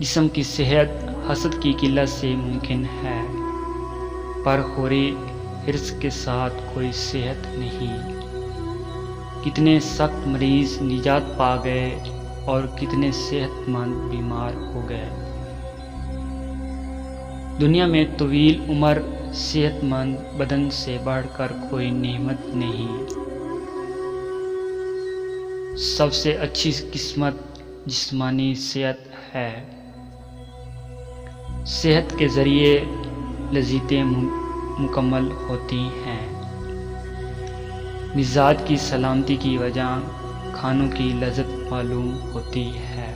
जिस्म की सेहत हसद की किल्लत से मुमकिन है, पर खोरी हिर्स के साथ कोई सेहत नहीं। कितने सख्त मरीज निजात पा गए और कितने सेहतमंद बीमार हो गए। दुनिया में तवील उम्र सेहतमंद बदन से बढ़कर कोई नेमत नहीं। सबसे अच्छी किस्मत जिस्मानी सेहत है। सेहत के ज़रिए लज़ीज़ें मुकम्मल होती हैं। मिजाज की सलामती की वजह खानों की लज़्ज़त मालूम होती है।